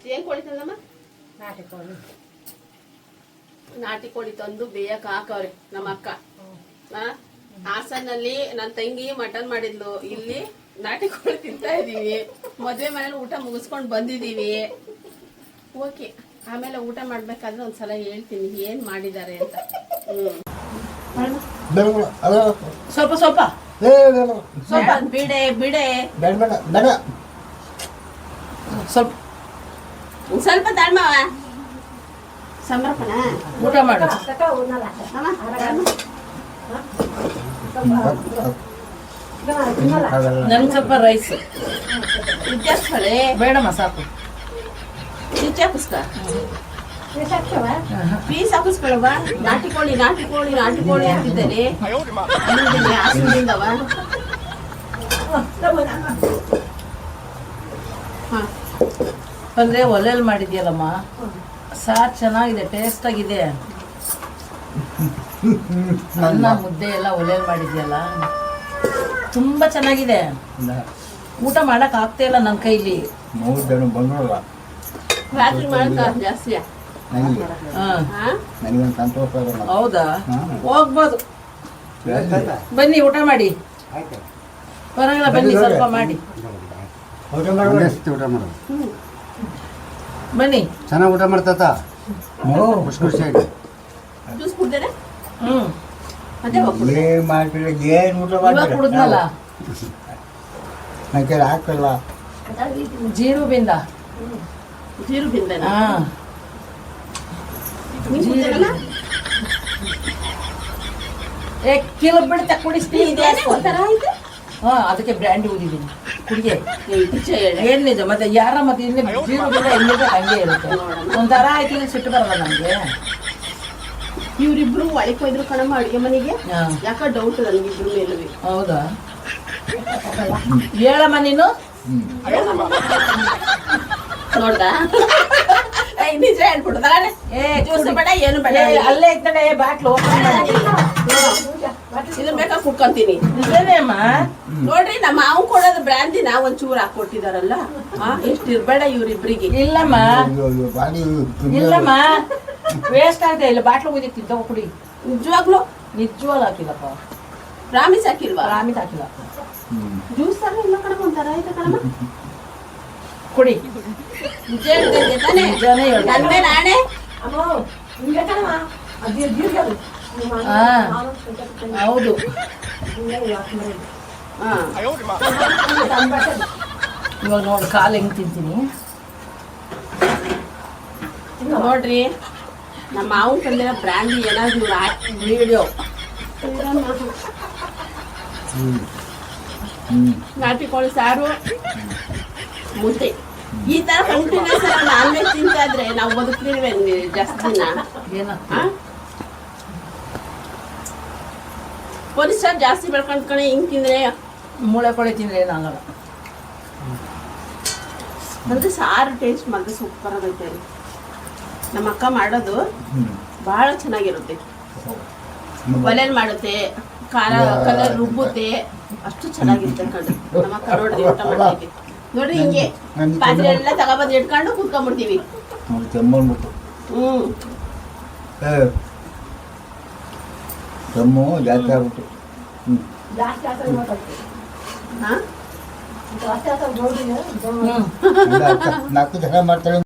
ಏನ್ ಕೋಳಿ ತಂದಮ್ಮ? ನಾಟಿ ಕೋಳಿ. ನಾಟಿ ಕೋಳಿ ತಂದು ಬೇಯಕ್ ಹಾಕವ್ರೆ ನಮ್ಮ ಅಕ್ಕ. ಹಾಸನಲ್ಲಿ ನನ್ನ ತಂಗಿ ಮಟನ್ ಮಾಡಿದ್ಲು, ಇಲ್ಲಿ ನಾಟಿ ಕೋಳಿ ತಿಂತಾ ಇದೀವಿ. ಮದ್ವೆ ಮನೇಲಿ ಊಟ ಮುಗಿಸ್ಕೊಂಡ್ ಬಂದಿದೀವಿ. ಓಕೆ, ಆಮೇಲೆ ಊಟ ಮಾಡ್ಬೇಕಾದ್ರೆ ಒಂದ್ಸಲ ಹೇಳ್ತೀನಿ ಏನ್ ಮಾಡಿದ್ದಾರೆ ಅಂತ. ಸ್ವಲ್ಪ ಸ್ವಲ್ಪ ಸ್ವಲ್ಪ ಬಿಡೆ ಬಿಡೆ ಸ್ವಲ್ಪ ಸ್ವಲ್ಪ ತಾಳ್ಮವ ಸಮರ್ಪಣ ಊಟ ಮಾಡು. ನನ್ಗೆ ಸ್ವಲ್ಪ ರೈಸ್ ಇಚ್ಛಾಸ್ಕೊಳ್ಳಿ. ಬೇಡಮ್ಮ ಸಾಕು. ಇಚ್ಛಾಪಿಸ್ಕ ಪೀಸ್ ಹಾಕಿಸ್ಕೊಳವ. ನಾಟಿ ಕೋಳಿ ನಾಟಿ ಕೋಳಿ ನಾಟಿ ಕೋಳಿ ಅಂತಿದ್ದೇನೆ. ಹಾಸನದಿಂದವ ಅಂದ್ರೆ ಒಲೆಯಲ್ಲಿ ಮಾಡಿದ್ಯಲ್ಲಮ್ಮ, ಸಾರು ಚೆನ್ನಾಗಿದೆ, ಟೇಸ್ಟ್ ಆಗಿದೆ. ಅನ್ನ ಮುದ್ದೆ ಎಲ್ಲ ಒಲೆಯಲ್ಲಿ ಮಾಡಿದ್ಯಲ್ಲ, ತುಂಬಾ ಚೆನ್ನಾಗಿದೆ. ಊಟ ಮಾಡಕ್ ಆಗ್ತಾ ಇಲ್ಲ ನನ್ನ ಕೈಲಿ. ರಾತ್ರಿ ಮಾಡ್ತಾ ಜಾಸ್ತಿ. ಹೌದಾ? ಹೋಗ್ಬೋದು, ಬನ್ನಿ ಊಟ ಮಾಡಿ. ಪರವಾಗಿಲ್ಲ, ಬನ್ನಿ ಸ್ವಲ್ಪ ಮಾಡಿ ಬನ್ನಿ. ಚೆನ್ನಾಗಿ ಊಟ ಮಾಡ್ತಾ ಖುಷಿಯಾಗಿ. ಜ್ಯೂಸ್ ಕುಡ್ದೇನೆ ಮತ್ತೆ ಇವಾಗ ಕುಡಿದ್ನಲ್ಲ ಹಾಕಲ್ಲ. ಜೀರು ಬಿಂದ. ಜೀರು ಬಿಂದನ ಕಿಲೋ ಬಿಡುತ್ತೆ ಕುಡಿಸ್ತೀನಿ. ಒಂಥರ ಆಯ್ತು. ಅದಕ್ಕೆ ಬ್ರ್ಯಾಂಡಿ ಉಳಿದೀನಿ ಕುಡಿಗೆ. ಏನ್ ನಿಜ ಮತ್ತೆ ಯಾರ ಮತ್ತೆ ಇಲ್ಲಿ ಜೀರು ಬಿಂದ ಹೆಂಗಿದೆ ಹಂಗೆ ಇರುತ್ತೆ. ಒಂಥರ ಆಯ್ತು, ಸಿಟ್ಟು ಬರಲ್ಲ ನಮ್ಗೆ. ಇವ್ರಿಬ್ರು ಒಳಗೆ ಹೋಯ್ದ್ರು ಕಣಮ್ಮ ಅಡುಗೆ ಮನೆಗೆ. ಯಾಕ ಡೌಟ್ ನನಗಿಬ್ರು ಮೇಲುವೆ. ಹೌದಾ? ಹೇಳಮ್ಮ ನೀನು. ನೋಡ್ದ ನಿಜ ಹೇಳ್ಬಿಡ್ತಾರೆ. ಜ್ಯೂಸ್ ಬೇಡ ಏನು ಬೇಡ, ಅಲ್ಲೇ ಇತ್ತಡೆ ಬಾಟ್ಲು ಇದನ್ನ ಬೇಕಾ ಕುಡ್ಕೊಂತೀನಿ. ನಿಜನೇಮ್ಮ. ನೋಡ್ರಿ ನಮ್ಮ ಮಾವು ಕೊಡೋದು ಬ್ರ್ಯಾಂಡಿನ ಒಂಚೂರು ಹಾಕೊಟ್ಟಿದಾರಲ್ಲ, ಎಷ್ಟು ಇರ್ಬೇಡ ಇವ್ರಿಬ್ರಿಗೆ. ಇಲ್ಲಮ್ಮ ಇಲ್ಲಮ್ಮ, ವೇಸ್ಟ್ ಆಗ್ತಾ ಇಲ್ಲ. ಬಾಟ್ಲು ಕುದಿಕ್ತಿ ತಗೋ ಕುಡಿ. ನಿಜವಾಗ್ಲು ನಿಜವಾಗ್ಲು ಹಾಕಿಲ್ಲಪ್ಪ. ರಾಮಿಸ್ ಹಾಕಿಲ್ವಾ? ರಾಮಿತ್ ಹಾಕಿಲ್ಲ. ಜ್ಯೂಸ್ ತರ ಇಲ್ಲ ಕಣಮ್ಮ, ಒಂಥರ ಆಯ್ತಾ ಕಣಮ್ಮ. ಕುಡಿ. ನಿಜ ಹೇಳ್ತೇನೆ ತಾನೆ, ನಿಜಾನೇ ಹೇಳ್ತೀನಿ. ನಂದೇ ನಾನೇ. ಹೌದು. ಇವಾಗ ನೋಡಿ ಕಾಲು ಹೆಂಗ್ ತಿಂತೀನಿ ನೋಡ್ರಿ. ನಮ್ಮ ಮಾವು ತಂದಿರೋ ಬ್ರ್ಯಾಂಡಿ ಏನಾದ್ರು ವಿಡಿಯೋ. ನಾಟಿ ಕೋಳಿ ಸಾರು ಮುದ್ದೆ ಈ ತರ ಕಂಟಿನ್ಯೂಸ್ ನಾನ್ ವೆಜ್ ತಿಂತಾದ್ರೆ ನಾವು ಬದುಕ್ತೀವಿ ಜಾಸ್ತಿ ದಿನ. ಪರಿಸರ ಜಾಸ್ತಿ ಬೆಳ್ಕೊಂಡ್ ಕಣೆ. ಹಿಂಗ್ ತಿಂದ್ರೆ ಮೂಳೆ ಕೊಳೆ ತಿಂದ್ರೆ ಏನಾಗಲ್ಲ. ಅಂದ್ರೆ ಸಾರು ಟೇಸ್ಟ್ ಮಾತ್ರ ಸೂಪರ್ ಆಗೈತೆ. ನಮ್ಮ ಅಕ್ಕ ಮಾಡೋದು ಬಹಳ ಚೆನ್ನಾಗಿರುತ್ತೆ. ಒಲೆಯಲ್ಲಿ ಮಾಡುತ್ತೆ, ಖಾರ ಕಲರ್ ರುಬ್ಬುತ್ತೆ, ಅಷ್ಟು ಚೆನ್ನಾಗಿರುತ್ತೆ ಕಣ್ರಿ. ನಮ್ಮ ಅಕ್ಕ ನೋಡ್ರಿ ಊಟ ಮಾಡ್ತೀವಿ ನೋಡ್ರಿ, ಹಿಂಗೆ ಪಾತ್ರೆ ಎಲ್ಲ ತಗೊಬಂದು ಇಟ್ಕೊಂಡು ಕೂತ್ಕೊಂಡ್ಬಿಡ್ತೀವಿ. ಕೆಮ್ಮು ಜಾಸ್ತಿ ಆಗ್ಬಿಟ್ಟು ನಾಲ್ಕು ಜನ ಮಾಡ್ತಾರೆ.